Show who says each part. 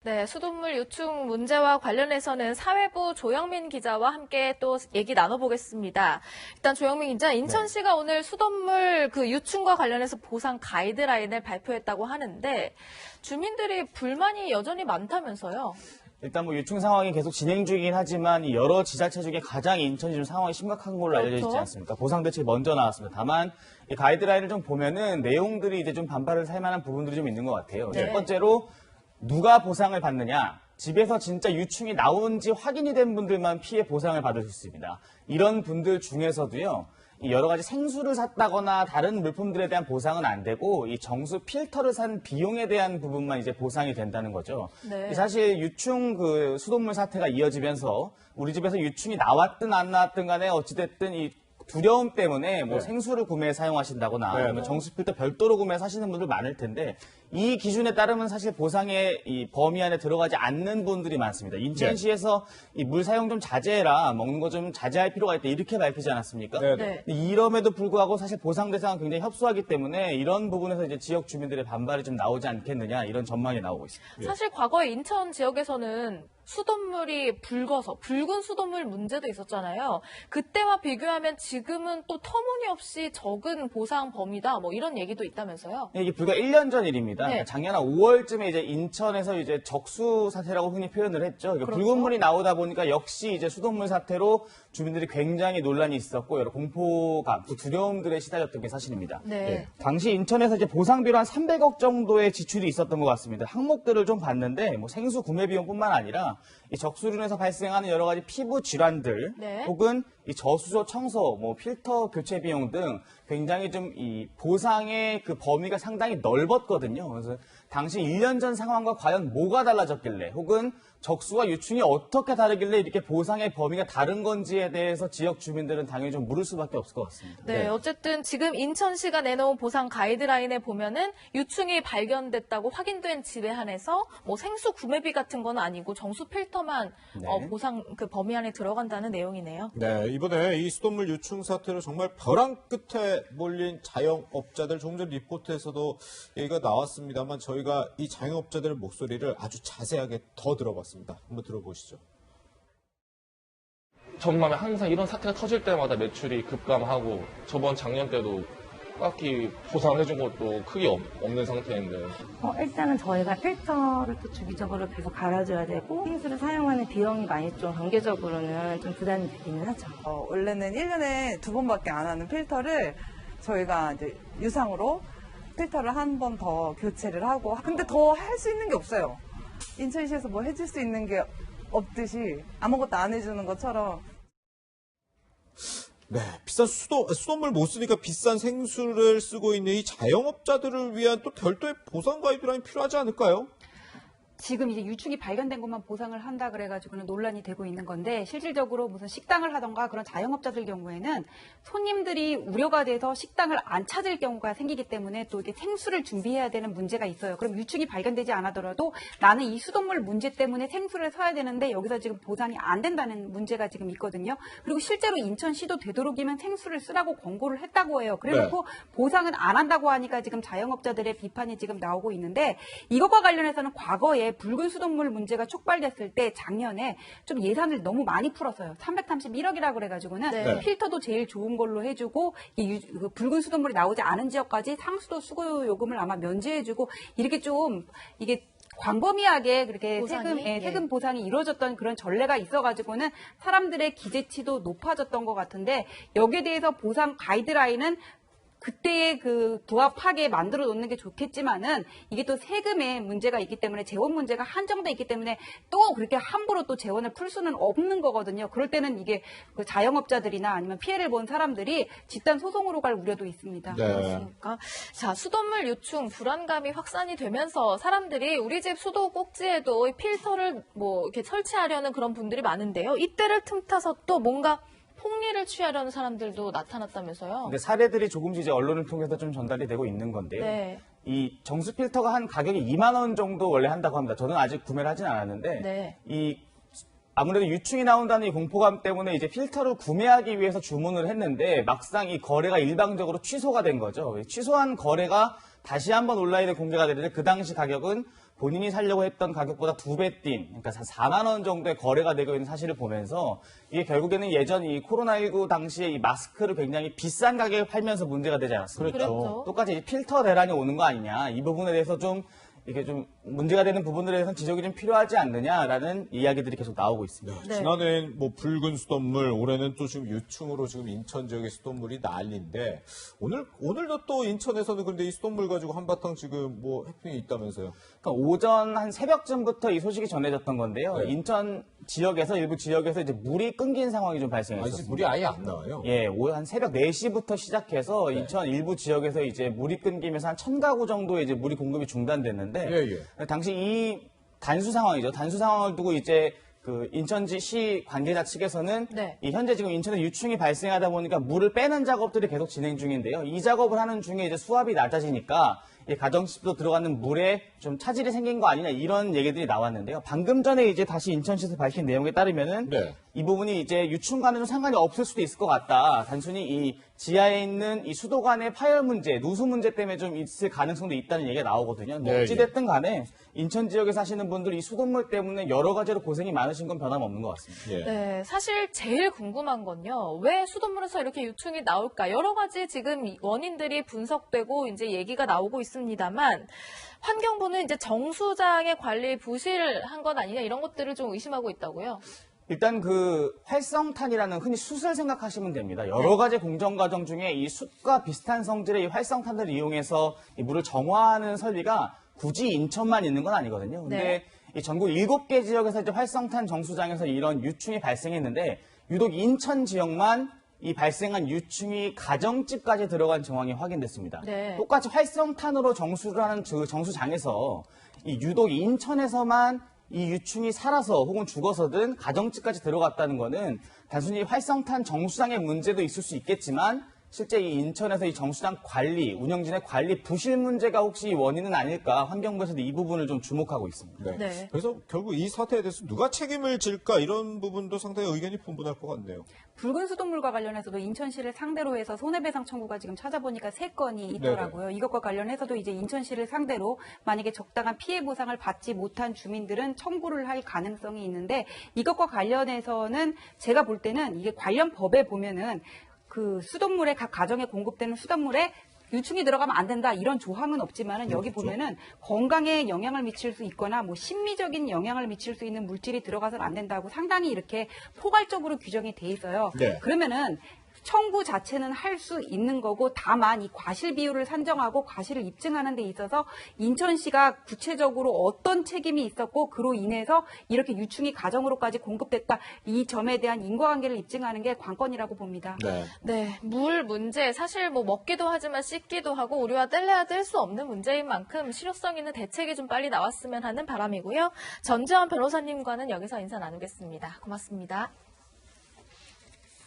Speaker 1: 네, 수돗물 유충 문제와 관련해서는 사회부 조영민 기자와 함께 또 얘기 나눠보겠습니다. 일단 조영민 기자, 인천시가 오늘 수돗물 그 유충과 관련해서 보상 가이드라인을 발표했다고 하는데 주민들이 불만이 여전히 많다면서요?
Speaker 2: 일단 뭐 유충 상황이 계속 진행 중이긴 하지만 이 여러 지자체 중에 가장 인천이 좀 상황이 심각한 걸로 알려져 있지 않습니까? 보상 대책이 먼저 나왔습니다. 다만 이 가이드라인을 좀 보면은 내용들이 이제 좀 반발을 살 만한 부분들이 좀 있는 것 같아요.
Speaker 1: 네.
Speaker 2: 첫 번째로 누가 보상을 받느냐? 집에서 진짜 유충이 나온지 확인이 된 분들만 피해 보상을 받을 수 있습니다. 이런 분들 중에서도요. 이 여러 가지 생수를 샀다거나 다른 물품들에 대한 보상은 안 되고 이 정수 필터를 산 비용에 대한 부분만 이제 보상이 된다는 거죠.
Speaker 1: 네.
Speaker 2: 사실 유충 그 수돗물 사태가 이어지면서 우리 집에서 유충이 나왔든 안 나왔든 간에 어찌됐든 이 두려움 때문에 뭐 생수를 구매해 사용하신다거나 아니면 정수 필터 별도로 구매해 사시는 분들 많을 텐데 이 기준에 따르면 사실 보상의 이 범위 안에 들어가지 않는 분들이 많습니다. 인천시에서 이 물 사용 좀 자제해라, 먹는 거 좀 자제할 필요가 있다 이렇게 밝히지 않았습니까?
Speaker 1: 네.
Speaker 2: 이럼에도 불구하고 사실 보상 대상은 굉장히 협소하기 때문에 이런 부분에서 이제 지역 주민들의 반발이 좀 나오지 않겠느냐 이런 전망이 나오고 있습니다.
Speaker 1: 사실 과거에 인천 지역에서는 수돗물이 붉은 수돗물 문제도 있었잖아요. 그때와 비교하면 지금은 또 터무니없이 적은 보상 범위다, 뭐 이런 얘기도 있다면서요?
Speaker 2: 이게 불과 1년 전 일입니다.
Speaker 1: 네.
Speaker 2: 그러니까 작년 한 5월쯤에 이제 인천에서 이제 적수 사태라고 흔히 표현을 했죠. 그러니까 붉은 물이 나오다 보니까 역시 이제 수돗물 사태로 주민들이 굉장히 논란이 있었고 여러 공포감, 또 두려움들에 시달렸던 게 사실입니다.
Speaker 1: 네.
Speaker 2: 당시 인천에서 이제 보상비로 한 300억 정도의 지출이 있었던 것 같습니다. 항목들을 좀 봤는데 뭐 생수 구매 비용뿐만 아니라 이 적수로 인해서 발생하는 여러 가지 피부 질환들
Speaker 1: 네.
Speaker 2: 혹은 이 저수조 청소, 뭐 필터 교체 비용 등 굉장히 좀 이 보상의 그 범위가 상당히 넓었거든요. 그래서 당시 1년 전 상황과 과연 뭐가 달라졌길래 혹은 적수와 유충이 어떻게 다르길래 이렇게 보상의 범위가 다른 건지에 대해서 지역 주민들은 당연히 좀 물을 수밖에 없을 것 같습니다.
Speaker 1: 네, 어쨌든 지금 인천시가 내놓은 보상 가이드라인에 보면은 유충이 발견됐다고 확인된 집에 한해서 뭐 생수 구매비 같은 건 아니고 정수 필터만 보상 그 범위 안에 들어간다는 내용이네요.
Speaker 3: 네, 이번에 이 수돗물 유충 사태로 정말 벼랑 끝에 몰린 자영업자들 조금 전 리포트에서도 얘기가 나왔습니다만 저희가 이 자영업자들의 목소리를 아주 자세하게 더 들어봤습니다. 한번 들어보시죠.
Speaker 4: 전맘에 항상 이런 사태가 터질 때마다 매출이 급감하고 저번 작년 때도 딱히 보상해준 것도 크게 없는 상태인데
Speaker 5: 일단은 저희가 필터를 또 주기적으로 계속 갈아줘야 되고 생수를 사용하는 비용이 많이 좀 단계적으로는 좀 부담이 되기는 하죠.
Speaker 6: 원래는 1년에 2번밖에 안 하는 필터를 저희가 이제 유상으로 필터를 한 번 더 교체를 하고 근데 더 할 수 있는 게 없어요. 인천시에서 뭐 해줄 수 있는 게 없듯이 아무것도 안 해주는 것처럼
Speaker 3: 네, 비싼 수돗물 못 쓰니까 비싼 생수를 쓰고 있는 이 자영업자들을 위한 또 별도의 보상 가이드라인 필요하지 않을까요?
Speaker 7: 지금 이제 유충이 발견된 것만 보상을 한다 그래가지고는 논란이 되고 있는 건데 실질적으로 무슨 식당을 하던가 그런 자영업자들 경우에는 손님들이 우려가 돼서 식당을 안 찾을 경우가 생기기 때문에 또 이게 생수를 준비해야 되는 문제가 있어요. 그럼 유충이 발견되지 않아더라도 나는 이 수돗물 문제 때문에 생수를 사야 되는데 여기서 지금 보상이 안 된다는 문제가 지금 있거든요. 그리고 실제로 인천시도 되도록이면 생수를 쓰라고 권고를 했다고 해요. 그래놓고 보상은 안 한다고 하니까 지금 자영업자들의 비판이 지금 나오고 있는데 이것과 관련해서는 과거에 붉은 수돗물 문제가 촉발됐을 때 작년에 좀 예산을 너무 많이 풀었어요. 331억이라고 그래가지고는 필터도 제일 좋은 걸로 해주고 그 붉은 수돗물이 나오지 않은 지역까지 상수도 수거 요금을 아마 면제해주고 이렇게 좀 이게 광범위하게 그렇게 세금 보상이 이루어졌던 그런 전례가 있어가지고는 사람들의 기대치도 높아졌던 것 같은데 여기에 대해서 보상 가이드라인은 그때의 그 부합하게 만들어 놓는 게 좋겠지만은 이게 또 세금의 문제가 있기 때문에 재원 문제가 한정돼 있기 때문에 또 그렇게 함부로 또 재원을 풀 수는 없는 거거든요. 그럴 때는 이게 그 자영업자들이나 아니면 피해를 본 사람들이 집단 소송으로 갈 우려도 있습니다.
Speaker 1: 그렇습니까? 자, 수돗물 유충 불안감이 확산이 되면서 사람들이 우리 집 수도 꼭지에도 필터를 뭐 이렇게 설치하려는 그런 분들이 많은데요. 이때를 틈타서 또 뭔가 폭리를 취하려는 사람들도 나타났다면서요?
Speaker 2: 근데 사례들이 조금씩 이제 언론을 통해서 좀 전달이 되고 있는 건데요.
Speaker 1: 네.
Speaker 2: 이 정수 필터가 한 가격이 2만 원 정도 원래 한다고 합니다. 저는 아직 구매를 하진 않았는데 이 아무래도 유충이 나온다는 이 공포감 때문에 이제 필터를 구매하기 위해서 주문을 했는데 막상 이 거래가 일방적으로 취소가 된 거죠. 취소한 거래가 다시 한번 온라인에 공개가 되는데 그 당시 가격은 본인이 살려고 했던 가격보다 2배 뛴, 그러니까 4만 원 정도의 거래가 되고 있는 사실을 보면서 이게 결국에는 예전 이 코로나19 당시에 이 마스크를 굉장히 비싼 가격에 팔면서 문제가 되지 않았습니까?
Speaker 1: 그렇죠.
Speaker 2: 똑같이 이 필터 대란이 오는 거 아니냐. 이 부분에 대해서 좀 이게 좀 문제가 되는 부분들에 대해서는 지적이 좀 필요하지 않느냐라는 이야기들이 계속 나오고 있습니다.
Speaker 1: 네.
Speaker 3: 지난해엔 뭐 붉은 수돗물, 올해는 또 지금 유충으로 지금 인천 지역의 수돗물이 난리인데 오늘도 또 인천에서는 근데 이 수돗물 가지고 한바탕 지금 뭐 해프닝이 있다면서요?
Speaker 2: 그러니까 오전 한 새벽쯤부터 이 소식이 전해졌던 건데요.
Speaker 3: 네.
Speaker 2: 인천 지역에서 일부 지역에서 이제 물이 끊긴 상황이 좀
Speaker 3: 아니,
Speaker 2: 발생했었습니다.
Speaker 3: 물이 아예 안 나와요.
Speaker 2: 예, 오후 한 새벽 4시부터 시작해서 인천 일부 지역에서 이제 물이 끊기면서 한 1,000가구 정도의 이제 물이 공급이 중단됐는데 당시 이 단수 상황이죠. 단수 상황을 두고 이제 그 인천시 관계자 측에서는
Speaker 1: 네.
Speaker 2: 이 현재 지금 인천에 유충이 발생하다 보니까 물을 빼는 작업들이 계속 진행 중인데요. 이 작업을 하는 중에 이제 수압이 낮아지니까 이 가정집도 들어가는 물에 좀 차질이 생긴 거 아니냐 이런 얘기들이 나왔는데요. 방금 전에 이제 다시 인천시에서 밝힌 내용에 따르면은
Speaker 3: 네.
Speaker 2: 이 부분이 이제 유충과는 좀 상관이 없을 수도 있을 것 같다. 단순히 이 지하에 있는 이 수도관의 파열 문제, 누수 문제 때문에 좀 있을 가능성도 있다는 얘기가 나오거든요.
Speaker 3: 네,
Speaker 2: 어찌됐든 간에 인천 지역에 사시는 분들 이 수돗물 때문에 여러 가지로 고생이 많으신 건 변함없는 것 같습니다.
Speaker 3: 예.
Speaker 1: 네, 사실 제일 궁금한 건요. 왜 수돗물에서 이렇게 유충이 나올까? 여러 가지 지금 원인들이 분석되고 이제 얘기가 나오고 있습니다만 환경부는 이제 정수장의 관리 부실한 건 아니냐 이런 것들을 좀 의심하고 있다고요.
Speaker 2: 일단 그 활성탄이라는 흔히 숯을 생각하시면 됩니다. 여러 가지 공정 과정 중에 이 숯과 비슷한 성질의 이 활성탄을 이용해서 이 물을 정화하는 설비가 굳이 인천만 있는 건 아니거든요. 근데
Speaker 1: 네.
Speaker 2: 이 전국 7개 지역에서 이제 활성탄 정수장에서 이런 유충이 발생했는데 유독 인천 지역만 이 발생한 유충이 가정집까지 들어간 정황이 확인됐습니다.
Speaker 1: 네.
Speaker 2: 똑같이 활성탄으로 정수를 하는 그 정수장에서 이 유독 인천에서만 이 유충이 살아서 혹은 죽어서든 가정집까지 들어갔다는 거는 단순히 활성탄 정수장의 문제도 있을 수 있겠지만 실제 이 인천에서 이 정수장 관리, 운영진의 관리 부실 문제가 혹시 원인은 아닐까 환경부에서도 이 부분을 좀 주목하고 있습니다.
Speaker 3: 네.
Speaker 1: 네.
Speaker 3: 그래서 결국 이 사태에 대해서 누가 책임을 질까 이런 부분도 상당히 의견이 분분할 것 같네요.
Speaker 7: 붉은 수돗물과 관련해서도 인천시를 상대로 해서 손해배상 청구가 지금 찾아보니까 3건이 있더라고요. 이것과 관련해서도 이제 인천시를 상대로 만약에 적당한 피해 보상을 받지 못한 주민들은 청구를 할 가능성이 있는데 이것과 관련해서는 제가 볼 때는 이게 관련 법에 보면은 그 수돗물에 각 가정에 공급되는 수돗물에 유충이 들어가면 안 된다 이런 조항은 없지만은 여기 보면은 건강에 영향을 미칠 수 있거나 뭐 심미적인 영향을 미칠 수 있는 물질이 들어가서는 안 된다고 상당히 이렇게 포괄적으로 규정이 돼 있어요.
Speaker 3: 네.
Speaker 7: 그러면은 청구 자체는 할 수 있는 거고 다만 이 과실 비율을 산정하고 과실을 입증하는 데 있어서 인천시가 구체적으로 어떤 책임이 있었고 그로 인해서 이렇게 유충이 가정으로까지 공급됐다 이 점에 대한 인과관계를 입증하는 게 관건이라고 봅니다.
Speaker 3: 네.
Speaker 1: 네, 물 문제 사실 뭐 먹기도 하지만 씻기도 하고 우리와 뗄래야 뗄 수 없는 문제인 만큼 실효성 있는 대책이 좀 빨리 나왔으면 하는 바람이고요. 전지현 변호사님과는 여기서 인사 나누겠습니다. 고맙습니다.